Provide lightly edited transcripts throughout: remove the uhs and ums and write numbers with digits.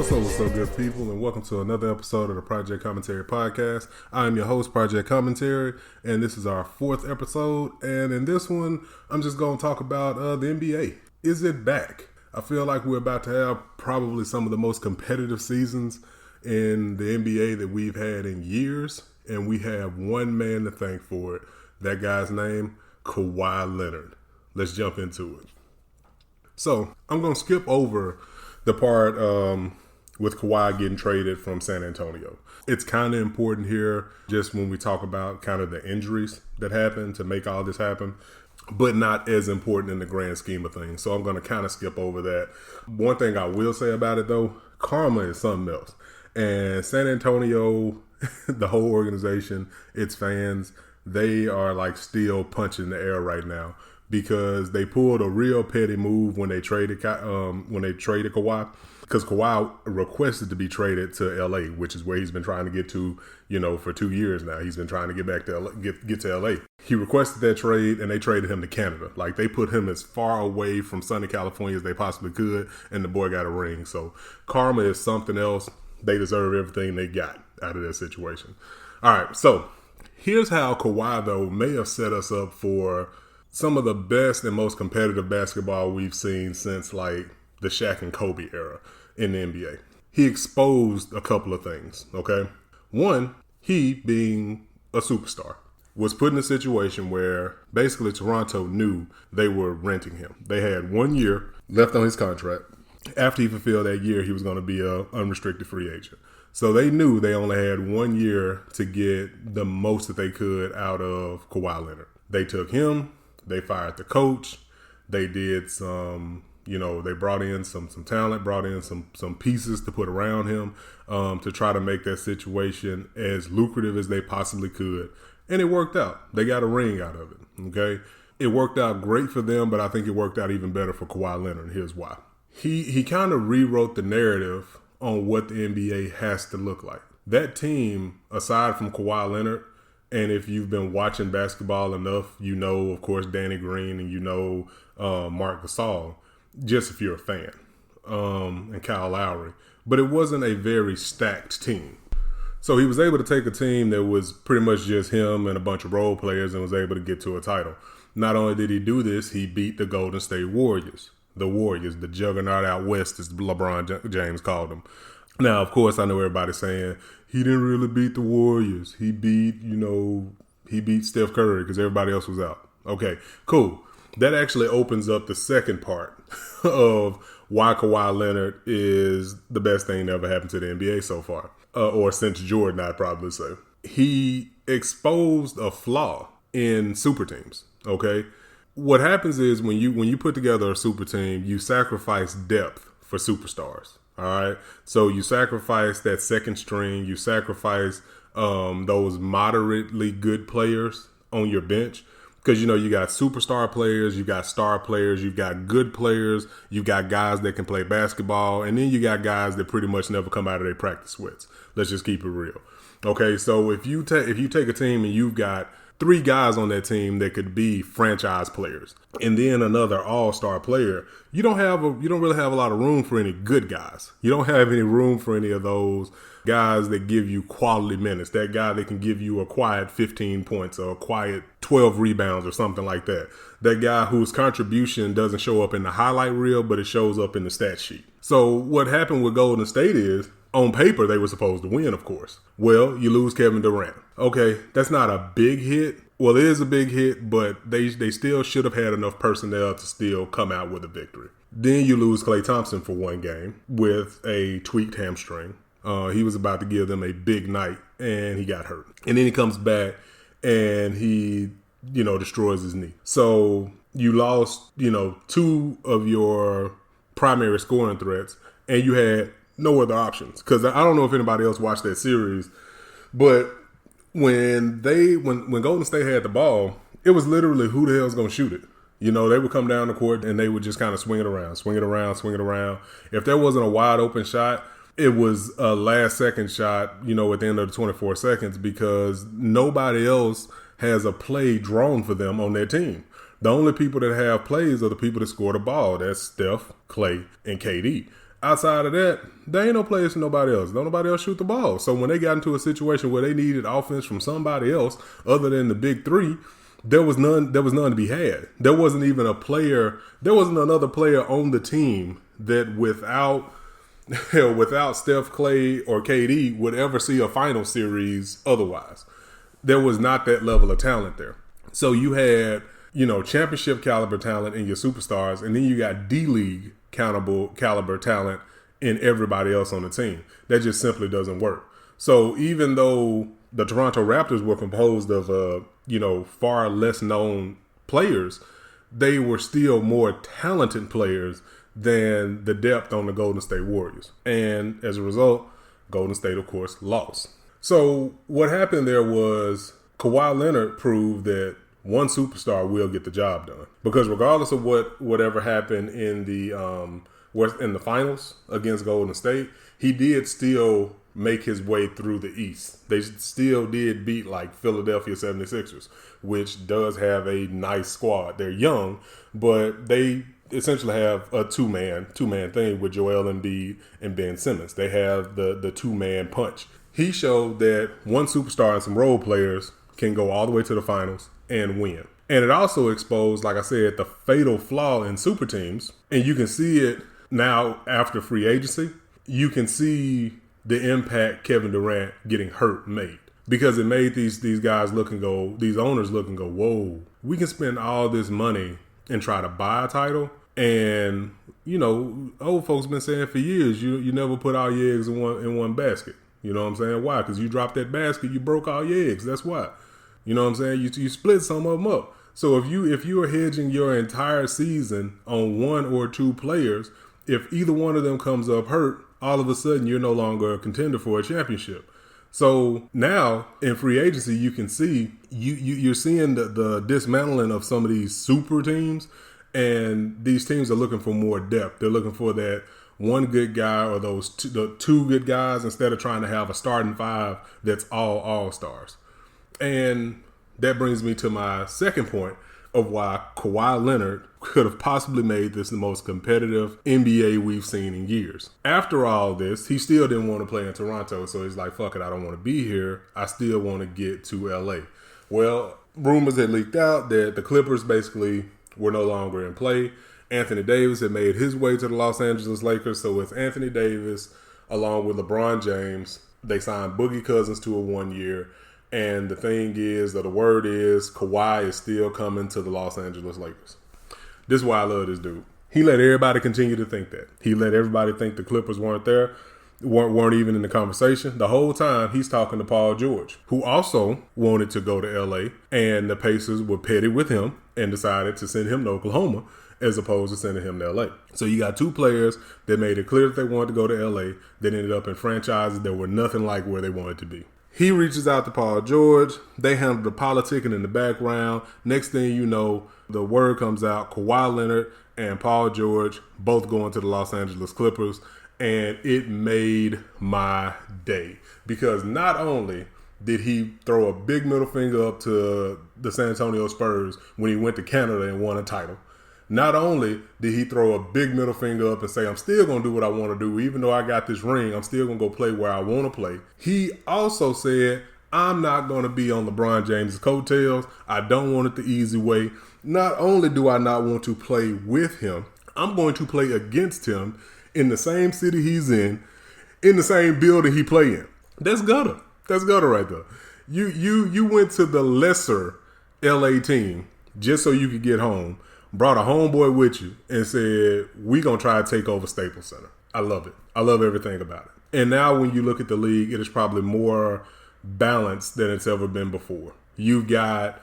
What's up, good people, and welcome to another episode of the Project Commentary Podcast. I'm your host, Project Commentary, and this is our fourth episode. And in this one, I'm just going to talk about the NBA. Is it back? I feel like we're about to have probably some of the most competitive seasons in the NBA that we've had in years, and we have one man to thank for it. That guy's name, Kawhi Leonard. Let's jump into it. So, I'm going to skip over the part with Kawhi getting traded from San Antonio. It's kind of important here just when we talk about kind of the injuries that happened to make all this happen, but not as important in the grand scheme of things. So I'm going to kind of skip over that. One thing I will say about it, though, karma is something else. And San Antonio, the whole organization, its fans, they are like still punching the air right now because they pulled a real petty move when they traded Kawhi. Because Kawhi requested to be traded to LA, which is where he's been trying to get to, for 2 years now. He's been trying to get back to LA, get to LA. He requested that trade, and they traded him to Canada. Like, they put him as far away from sunny California as they possibly could, and the boy got a ring. So karma is something else. They deserve everything they got out of that situation. All right, so here's how Kawhi, though, may have set us up for some of the best and most competitive basketball we've seen since, like, the Shaq and Kobe era in the NBA. He exposed a couple of things, okay? One, he, being a superstar, was put in a situation where basically Toronto knew they were renting him. They had 1 year left on his contract. After he fulfilled that year, he was going to be an unrestricted free agent. So they knew they only had 1 year to get the most that they could out of Kawhi Leonard. They took him, they fired the coach, they did some... they brought in some talent, brought in some pieces to put around him to try to make that situation as lucrative as they possibly could. And it worked out. They got a ring out of it, okay? It worked out great for them, but I think it worked out even better for Kawhi Leonard. Here's why. He kind of rewrote the narrative on what the NBA has to look like. That team, aside from Kawhi Leonard, and if you've been watching basketball enough, of course, Danny Green and Marc Gasol, just if you're a fan, and Kyle Lowry. But it wasn't a very stacked team. So he was able to take a team that was pretty much just him and a bunch of role players and was able to get to a title. Not only did he do this, he beat the Golden State Warriors. The Warriors, the juggernaut out west, as LeBron James called them. Now, of course, I know everybody's saying, he didn't really beat the Warriors. He beat Steph Curry because everybody else was out. Okay, cool. That actually opens up the second part of why Kawhi Leonard is the best thing that ever happened to the NBA so far. Or since Jordan, I'd probably say. He exposed a flaw in super teams, okay? What happens is when you put together a super team, you sacrifice depth for superstars, all right? So you sacrifice that second string. You sacrifice those moderately good players on your bench. Because, you got superstar players, you got star players, you've got good players, you've got guys that can play basketball, and then you got guys that pretty much never come out of their practice sweats. Let's just keep it real. Okay, so if you take a team and you've got 3 guys on that team that could be franchise players, and then another all-star player, you don't really have a lot of room for any good guys. You don't have any room for any of those guys that give you quality minutes. That guy that can give you a quiet 15 points or a quiet 12 rebounds or something like that. That guy whose contribution doesn't show up in the highlight reel, but it shows up in the stat sheet. So what happened with Golden State is, on paper, they were supposed to win, of course. Well, you lose Kevin Durant. Okay, that's not a big hit. Well, it is a big hit, but they still should have had enough personnel to still come out with a victory. Then you lose Klay Thompson for one game with a tweaked hamstring. He was about to give them a big night, and he got hurt. And then he comes back, and he, destroys his knee. So you lost, 2 of your primary scoring threats, and you had no other options. Because I don't know if anybody else watched that series, but when Golden State had the ball, it was literally who the hell's going to shoot it. They would come down the court, and they would just kind of swing it around. If there wasn't a wide open shot, it was a last second shot, at the end of the 24 seconds because nobody else has a play drawn for them on their team. The only people that have plays are the people that score the ball. That's Steph, Klay, and KD. Outside of that, there ain't no place for nobody else. Don't nobody else shoot the ball. So when they got into a situation where they needed offense from somebody else other than the big three, there was none to be had. There wasn't even a player. There wasn't another player on the team that without Steph, Clay, or KD would ever see a final series otherwise. There was not that level of talent there. So you had, championship caliber talent in your superstars, and then you got D-League caliber talent in everybody else on the team. That just simply doesn't work. So even though the Toronto Raptors were composed of, far less known players, they were still more talented players than the depth on the Golden State Warriors. And as a result, Golden State, of course, lost. So what happened there was Kawhi Leonard proved that one superstar will get the job done. Because regardless of whatever happened in the finals against Golden State, he did still make his way through the East. They still did beat like Philadelphia 76ers, which does have a nice squad. They're young, but they essentially have a two-man thing with Joel Embiid and Ben Simmons. They have the two-man punch. He showed that one superstar and some role players can go all the way to the finals and win. And it also exposed, like I said, the fatal flaw in super teams. And you can see it now after free agency. You can see the impact Kevin Durant getting hurt made. Because it made these guys these owners look and go, whoa, we can spend all this money and try to buy a title. And, old folks been saying for years, you never put all your eggs in one basket. You know what I'm saying? Why? Because you dropped that basket, you broke all your eggs. That's why. You know what I'm saying? You split some of them up. So if you are hedging your entire season on one or two players, if either one of them comes up hurt, all of a sudden you're no longer a contender for a championship. So now in free agency, you can see you're seeing the dismantling of some of these super teams, and these teams are looking for more depth. They're looking for that one good guy or the two good guys instead of trying to have a starting five that's all stars. And that brings me to my second point of why Kawhi Leonard could have possibly made this the most competitive NBA we've seen in years. After all this, he still didn't want to play in Toronto, so he's like, fuck it, I don't want to be here. I still want to get to LA. Well, rumors had leaked out that the Clippers basically were no longer in play. Anthony Davis had made his way to the Los Angeles Lakers, so it's Anthony Davis along with LeBron James. They signed Boogie Cousins to a 1 year. And the thing is, or the word is, Kawhi is still coming to the Los Angeles Lakers. This is why I love this dude. He let everybody continue to think that. He let everybody think the Clippers weren't there, weren't even in the conversation. The whole time, he's talking to Paul George, who also wanted to go to LA, and the Pacers were petty with him and decided to send him to Oklahoma as opposed to sending him to LA. So you got two players that made it clear that they wanted to go to LA that ended up in franchises that were nothing like where they wanted to be. He reaches out to Paul George. They handle the politicking in the background. Next thing you know, the word comes out, Kawhi Leonard and Paul George both going to the Los Angeles Clippers. And it made my day. Because not only did he throw a big middle finger up to the San Antonio Spurs when he went to Canada and won a title, not only did he throw a big middle finger up and say, I'm still going to do what I want to do. Even though I got this ring, I'm still going to go play where I want to play. He also said, I'm not going to be on LeBron James' coattails. I don't want it the easy way. Not only do I not want to play with him, I'm going to play against him in the same city he's in the same building he play in. That's gutter. That's gutter right there. You went to the lesser LA team just so you could get home. Brought a homeboy with you and said, we going to try to take over Staples Center. I love it. I love everything about it. And now when you look at the league, it is probably more balanced than it's ever been before. You've got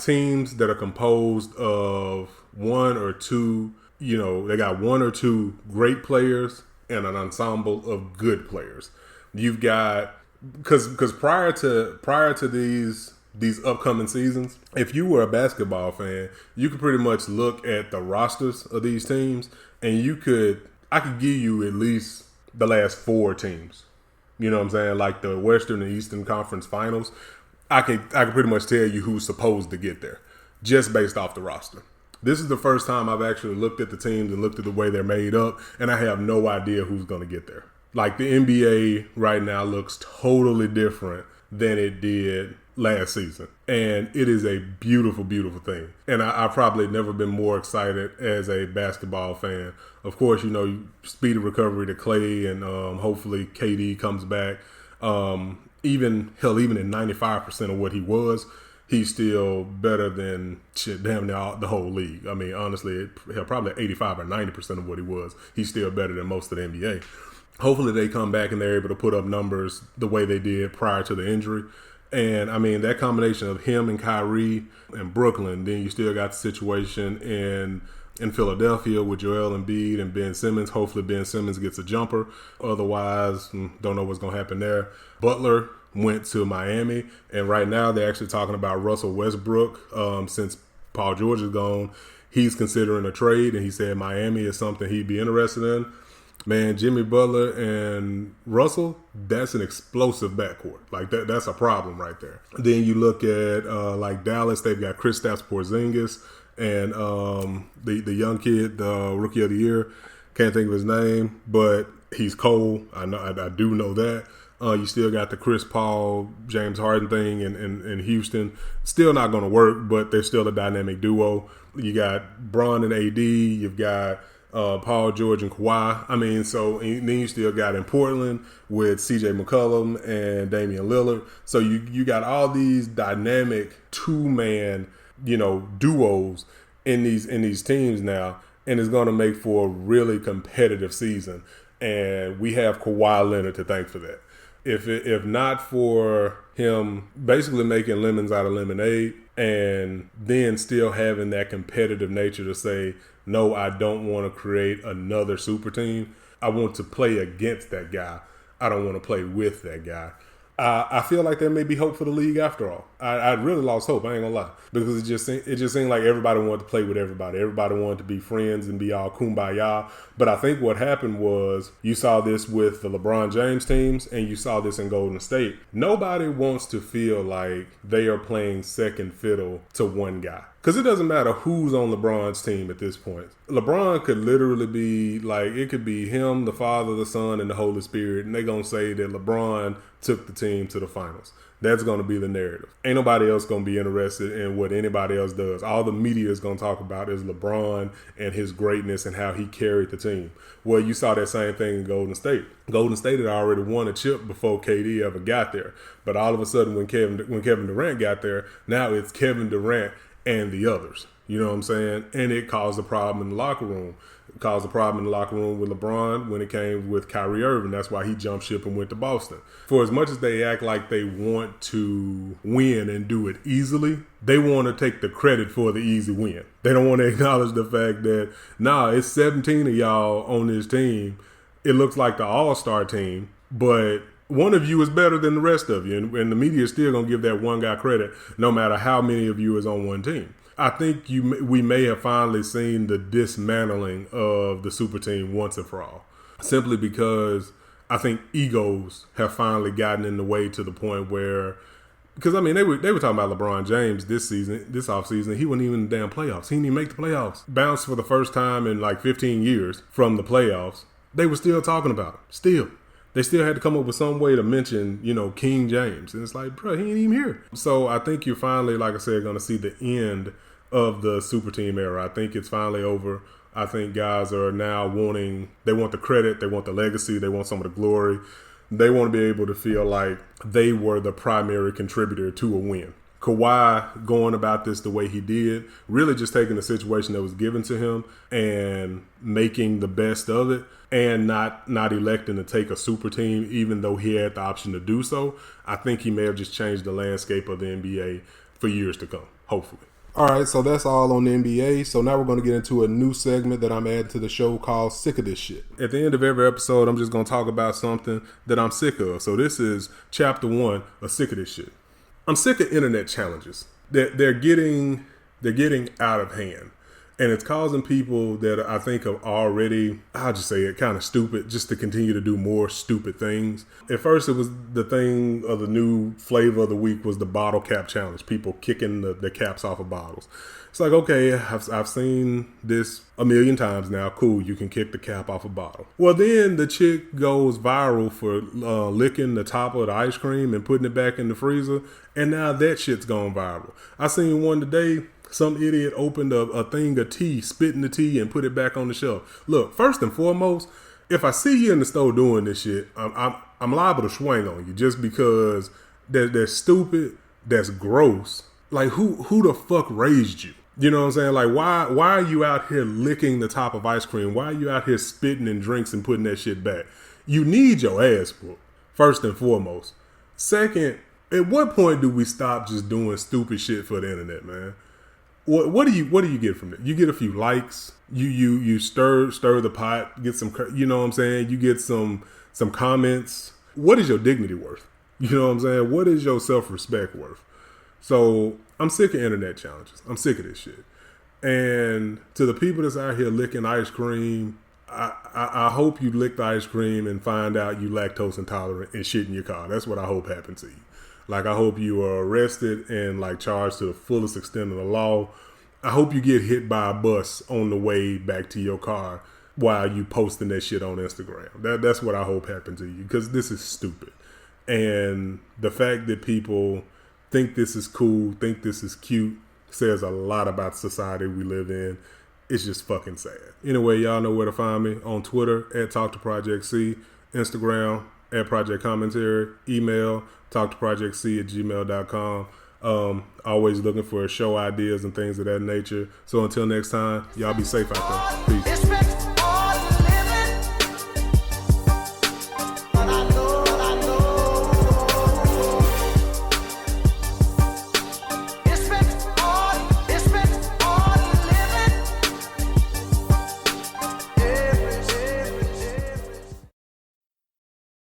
teams that are composed of one or two, they got one or two great players and an ensemble of good players. You've got, because prior to these upcoming seasons, if you were a basketball fan, you could pretty much look at the rosters of these teams and I could give you at least the last four teams. You know what I'm saying? Like the Western and Eastern Conference Finals. I could pretty much tell you who's supposed to get there just based off the roster. This is the first time I've actually looked at the teams and looked at the way they're made up, and I have no idea who's going to get there. Like, the NBA right now looks totally different than it did last season. And it is a beautiful, beautiful thing. And I've probably never been more excited as a basketball fan. Of course, speedy recovery to Clay, and hopefully KD comes back. Even at 95% of what he was, he's still better than damn near the whole league. I mean, honestly, probably 85 or 90% of what he was. He's still better than most of the NBA. Hopefully they come back and they're able to put up numbers the way they did prior to the injury. And, I mean, that combination of him and Kyrie and Brooklyn, then you still got the situation in Philadelphia with Joel Embiid and Ben Simmons. Hopefully Ben Simmons gets a jumper. Otherwise, don't know what's going to happen there. Butler went to Miami, and right now they're actually talking about Russell Westbrook. Since Paul George is gone, he's considering a trade, and he said Miami is something he'd be interested in. Man, Jimmy Butler and Russell, that's an explosive backcourt. Like, that's a problem right there. Then you look at like Dallas, they've got Kristaps Porzingis and the young kid, the rookie of the year. Can't think of his name, but he's cold. I do know that. You still got the Chris Paul, James Harden thing in Houston. Still not going to work, but they're still a dynamic duo. You got Bron and AD. You've got Paul George and Kawhi. I mean, and then you still got in Portland with CJ McCollum and Damian Lillard. So you got all these dynamic two-man, duos in these teams now, and it's going to make for a really competitive season. And we have Kawhi Leonard to thank for that. If not for him basically making lemons out of lemonade, and then still having that competitive nature to say, no, I don't want to create another super team. I want to play against that guy. I don't want to play with that guy. I feel like there may be hope for the league after all. I really lost hope, I ain't gonna lie. Because it just seemed like everybody wanted to play with everybody. Everybody wanted to be friends and be all kumbaya. But I think what happened was you saw this with the LeBron James teams and you saw this in Golden State. Nobody wants to feel like they are playing second fiddle to one guy. Because it doesn't matter who's on LeBron's team at this point. LeBron could literally be like, it could be him, the Father, the Son, and the Holy Spirit. And they're going to say that LeBron took the team to the finals. That's going to be the narrative. Ain't nobody else going to be interested in what anybody else does. All the media is going to talk about is LeBron and his greatness and how he carried the team. Well, you saw that same thing in Golden State. Golden State had already won a chip before KD ever got there. But all of a sudden, when Kevin Durant got there, now it's Kevin Durant and the others. You know what I'm saying? And it caused a problem in the locker room. It caused a problem in the locker room with LeBron when it came with Kyrie Irving. That's why he jumped ship and went to Boston. For as much as they act like they want to win and do it easily, they want to take the credit for the easy win. They don't want to acknowledge the fact that, it's 17 of y'all on this team. It looks like the all-star team, but one of you is better than the rest of you. And the media is still going to give that one guy credit no matter how many of you is on one team. I think we may have finally seen the dismantling of the super team once and for all. Simply because I think egos have finally gotten in the way to the point where, because I mean they were talking about LeBron James this offseason. He wasn't even in the damn playoffs. He didn't even make the playoffs. Bounced for the first time in like 15 years from the playoffs. They were still talking about him. Still. They still had to come up with some way to mention, King James. And it's like, bro, he ain't even here. So I think you're finally, like I said, going to see the end of the super team era. I think it's finally over. I think guys are now they want the credit, they want the legacy, they want some of the glory. They want to be able to feel like they were the primary contributor to a win. Kawhi going about this the way he did, really just taking the situation that was given to him and making the best of it, and not electing to take a super team even though he had the option to do so. I think he may have just changed the landscape of the NBA for years to come, hopefully. All right, so that's all on the NBA. So now we're going to get into a new segment that I'm adding to the show called Sick of This Shit. At the end of every episode, I'm just going to talk about something that I'm sick of. So this is chapter 1 of Sick of This Shit. I'm sick of internet challenges. They're getting out of hand. And it's causing people that I think are already, I'll just say it, kind of stupid, just to continue to do more stupid things. At first, it was the thing of the new flavor of the week was the bottle cap challenge. People kicking the caps off of bottles. It's like, okay, I've seen this a million times now. Cool, you can kick the cap off a bottle. Well, then the chick goes viral for licking the top of the ice cream and putting it back in the freezer. And now that shit's gone viral. I seen one today. Some idiot opened a thing of tea, spit in the tea, and put it back on the shelf. Look, first and foremost, if I see you in the store doing this shit, I'm liable to swing on you just because that's stupid, that's gross. Like, who the fuck raised you? You know what I'm saying? Like, why are you out here licking the top of ice cream? Why are you out here spitting in drinks and putting that shit back? You need your ass whooped, first and foremost. Second, at what point do we stop just doing stupid shit for the internet, man? What do you get from it? You get a few likes. You stir the pot. Get some. You know what I'm saying? You get some comments. What is your dignity worth? You know what I'm saying? What is your self-respect worth? So I'm sick of internet challenges. I'm sick of this shit. And to the people that's out here licking ice cream, I hope you lick the ice cream and find out you lactose intolerant and shit in your car. That's what I hope happened to you. Like, I hope you are arrested and, like, charged to the fullest extent of the law. I hope you get hit by a bus on the way back to your car while you posting that shit on Instagram. That's what I hope happened to you, because this is stupid. And the fact that people think this is cool, think this is cute, says a lot about society we live in. It's just fucking sad. Anyway, y'all know where to find me on Twitter @TalkToProjectC, Instagram @ProjectCommentary, email talktoprojectc@gmail.com. Always looking for show ideas and things of that nature. So until next time, y'all be safe out there. Peace.